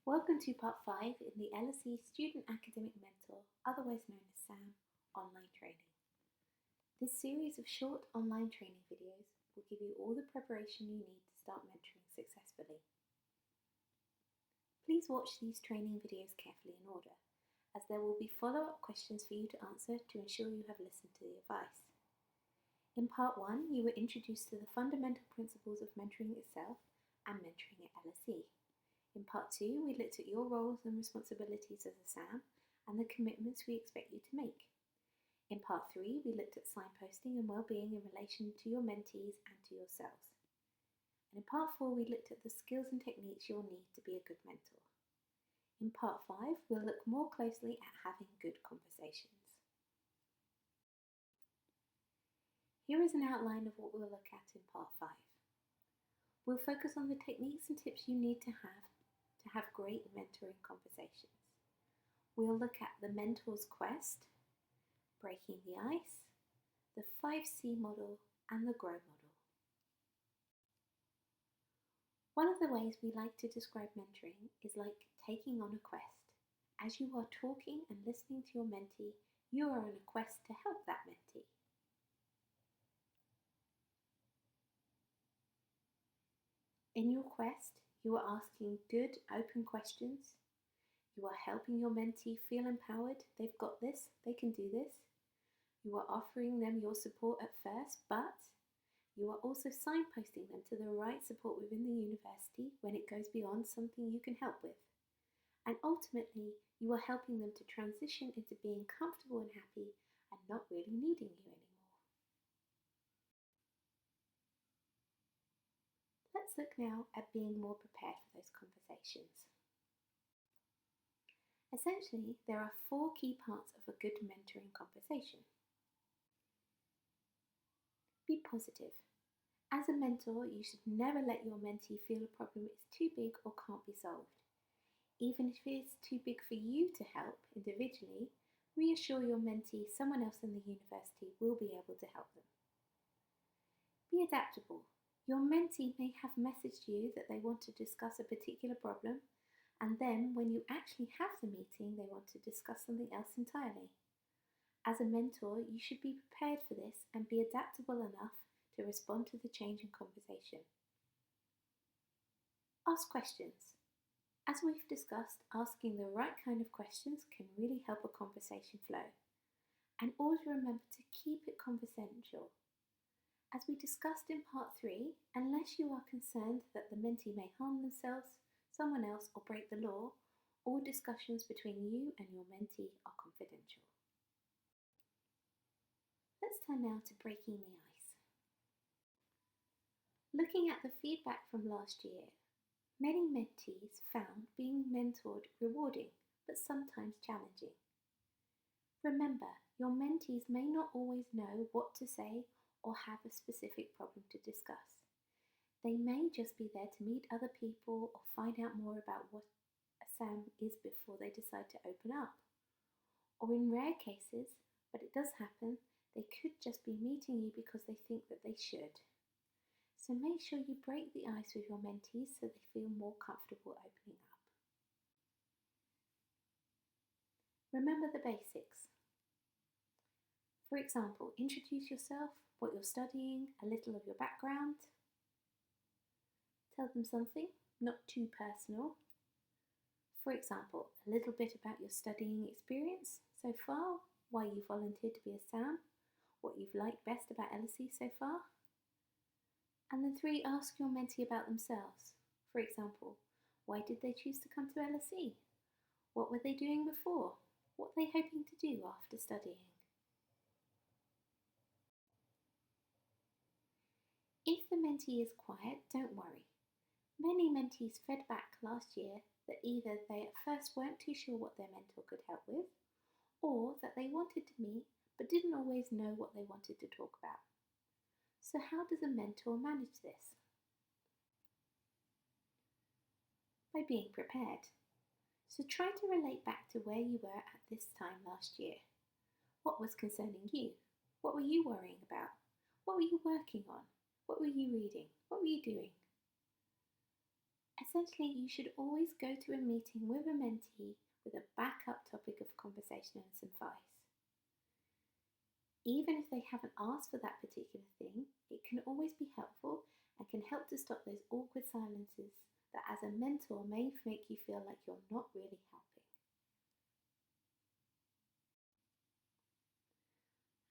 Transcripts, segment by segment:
Welcome to part 5 in the LSE Student Academic Mentor, otherwise known as SAM, online training. This series of short online training videos will give you all the preparation you need to start mentoring successfully. Please watch these training videos carefully in order, as there will be follow-up questions for you to answer to ensure you have listened to the advice. In part 1, you were introduced to the fundamental principles of mentoring itself and mentoring at LSE. In part 2, we looked at your roles and responsibilities as a SAM and the commitments we expect you to make. In part 3, we looked at signposting and well-being in relation to your mentees and to yourselves. And in part 4, we looked at the skills and techniques you'll need to be a good mentor. In part 5, we'll look more closely at having good conversations. Here is an outline of what we'll look at in part 5. We'll focus on the techniques and tips you need to have great mentoring conversations. We'll look at the mentor's quest, breaking the ice, the 5C model, and the GROW model. One of the ways we like to describe mentoring is like taking on a quest. As you are talking and listening to your mentee, you are on a quest to help that mentee. In your quest, you are asking good, open questions. You are helping your mentee feel empowered. They've got this, they can do this. You are offering them your support at first, but you are also signposting them to the right support within the university when it goes beyond something you can help with. And ultimately, you are helping them to transition into being comfortable and happy and not really needing you anymore. Let's look now at being more prepared for those conversations. Essentially, there are 4 key parts of a good mentoring conversation. Be positive. As a mentor, you should never let your mentee feel a problem is too big or can't be solved. Even if it is too big for you to help individually, reassure your mentee someone else in the university will be able to help them. Be adaptable. Your mentee may have messaged you that they want to discuss a particular problem, and then when you actually have the meeting, they want to discuss something else entirely. As a mentor, you should be prepared for this and be adaptable enough to respond to the change in conversation. Ask questions. As we've discussed, asking the right kind of questions can really help a conversation flow. And always remember to keep it confidential. As we discussed in part 3, unless you are concerned that the mentee may harm themselves, someone else, or break the law, all discussions between you and your mentee are confidential. Let's turn now to breaking the ice. Looking at the feedback from last year, many mentees found being mentored rewarding, but sometimes challenging. Remember, your mentees may not always know what to say or have a specific problem to discuss. They may just be there to meet other people or find out more about what a SAM is before they decide to open up. Or in rare cases, but it does happen, they could just be meeting you because they think that they should. So make sure you break the ice with your mentees so they feel more comfortable opening up. Remember the basics. For example, introduce yourself, what you're studying, a little of your background. Tell them something, not too personal. For example, a little bit about your studying experience so far, why you volunteered to be a SAM, what you've liked best about LSE so far. And then 3, ask your mentee about themselves. For example, why did they choose to come to LSE? What were they doing before? What are they hoping to do after studying? If the mentee is quiet, don't worry. Many mentees fed back last year that either they at first weren't too sure what their mentor could help with, or that they wanted to meet but didn't always know what they wanted to talk about. So how does a mentor manage this? By being prepared. So try to relate back to where you were at this time last year. What was concerning you? What were you worrying about? What were you working on? What were you reading? What were you doing? Essentially, you should always go to a meeting with a mentee with a backup topic of conversation and some advice. Even if they haven't asked for that particular thing, it can always be helpful and can help to stop those awkward silences that as a mentor may make you feel like you're not really helping.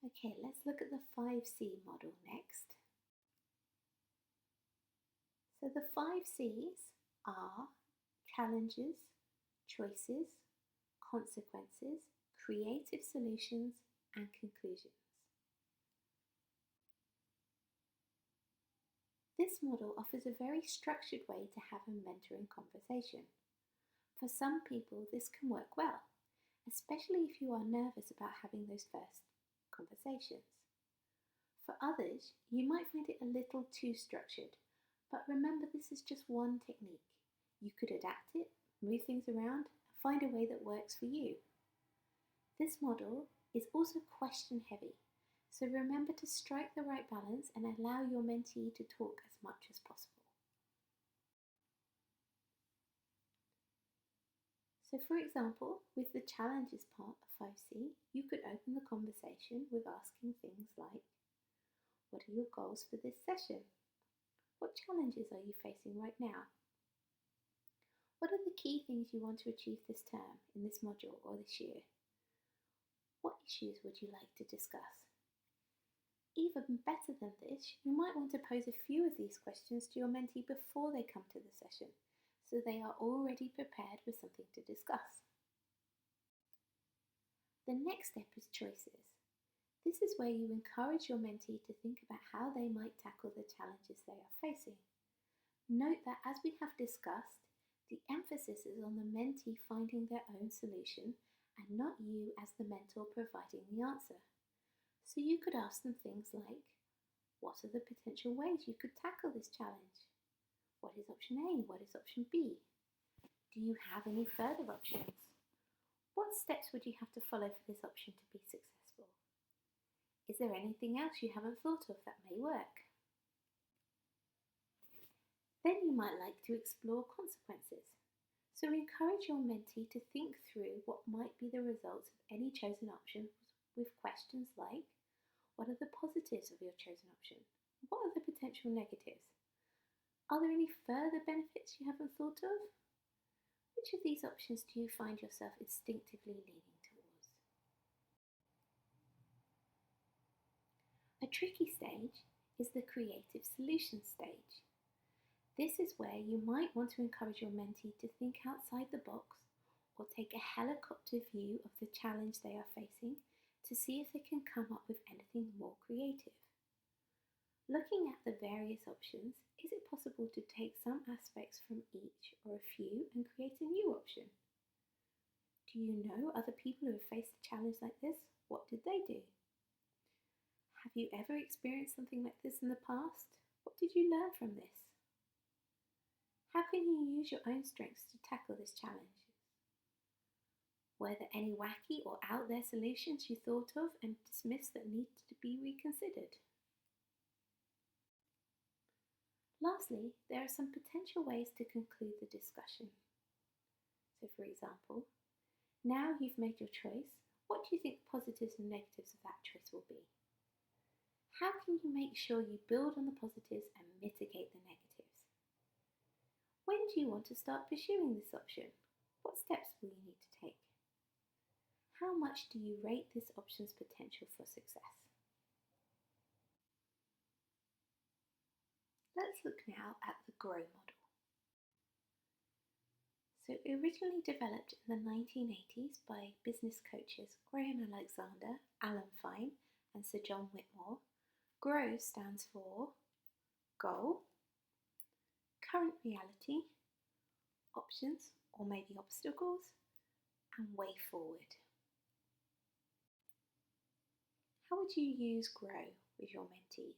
Okay, let's look at the 5C model next. So the 5Cs are challenges, choices, consequences, creative solutions, and conclusions. This model offers a very structured way to have a mentoring conversation. For some people, this can work well, especially if you are nervous about having those first conversations. For others, you might find it a little too structured, but remember this is just one technique. You could adapt it, move things around, and find a way that works for you. This model is also question heavy, so remember to strike the right balance and allow your mentee to talk as much as possible. So for example, with the challenges part of 5C, you could open the conversation with asking things like, what are your goals for this session? What challenges are you facing right now? What are the key things you want to achieve this term, in this module, or this year? What issues would you like to discuss? Even better than this, you might want to pose a few of these questions to your mentee before they come to the session, so they are already prepared with something to discuss. The next step is choices. This is where you encourage your mentee to think about how they might tackle the challenges they are facing. Note that as we have discussed, the emphasis is on the mentee finding their own solution and not you as the mentor providing the answer. So you could ask them things like, what are the potential ways you could tackle this challenge? What is option A? What is option B? Do you have any further options? What steps would you have to follow for this option to be successful? Is there anything else you haven't thought of that may work? Then you might like to explore consequences. So encourage your mentee to think through what might be the results of any chosen option with questions like, what are the positives of your chosen option? What are the potential negatives? Are there any further benefits you haven't thought of? Which of these options do you find yourself instinctively leaning towards? A tricky stage is the creative solution stage. This is where you might want to encourage your mentee to think outside the box or take a helicopter view of the challenge they are facing to see if they can come up with anything more creative. Looking at the various options, is it possible to take some aspects from each or a few and create a new option? Do you know other people who have faced a challenge like this? What did they do? Have you ever experienced something like this in the past? What did you learn from this? How can you use your own strengths to tackle this challenge? Were there any wacky or out there solutions you thought of and dismissed that needed to be reconsidered? Lastly, there are some potential ways to conclude the discussion. So for example, now you've made your choice, what do you think the positives and negatives of that choice will be? How can you make sure you build on the positives and mitigate the negatives? When do you want to start pursuing this option? What steps will you need to take? How much do you rate this option's potential for success? Let's look now at the GROW model. So originally developed in the 1980s by business coaches Graham Alexander, Alan Fine and Sir John Whitmore, GROW stands for Goal, Current Reality, Options or maybe Obstacles, and Way Forward. How would you use GROW with your mentees?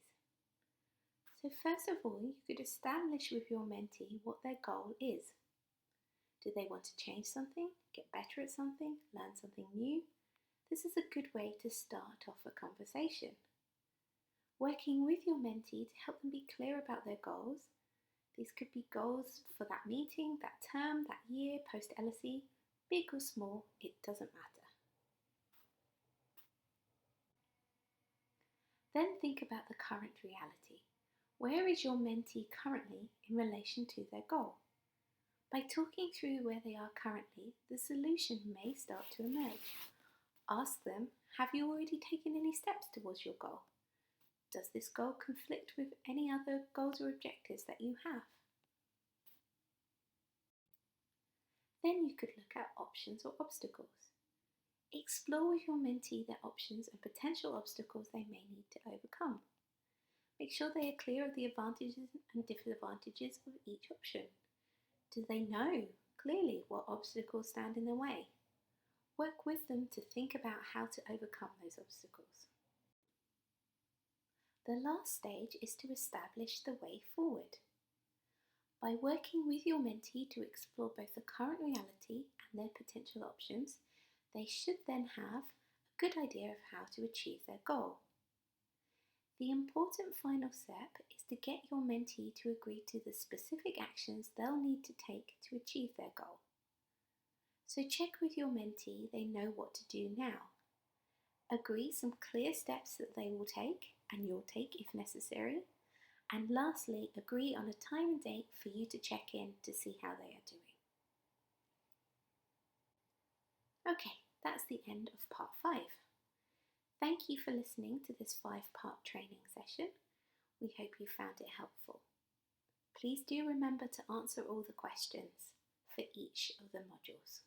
So first of all, you could establish with your mentee what their goal is. Do they want to change something, get better at something, learn something new? This is a good way to start off a conversation. Working with your mentee to help them be clear about their goals These could be goals for that meeting, that term, that year, post LSE, big or small, it doesn't matter. Then think about the current reality. Where is your mentee currently in relation to their goal? By talking through where they are currently, the solution may start to emerge. Ask them, have you already taken any steps towards your goal? Does this goal conflict with any other goals or objectives that you have? Then you could look at options or obstacles. Explore with your mentee their options and potential obstacles they may need to overcome. Make sure they are clear of the advantages and disadvantages of each option. Do they know clearly what obstacles stand in their way? Work with them to think about how to overcome those obstacles. The last stage is to establish the way forward. By working with your mentee to explore both the current reality and their potential options, they should then have a good idea of how to achieve their goal. The important final step is to get your mentee to agree to the specific actions they'll need to take to achieve their goal. So check with your mentee they know what to do now. Agree some clear steps that they will take and you'll take if necessary. And lastly, agree on a time and date for you to check in to see how they are doing. Okay, that's the end of part 5. Thank you for listening to this 5-part training session. We hope you found it helpful. Please do remember to answer all the questions for each of the modules.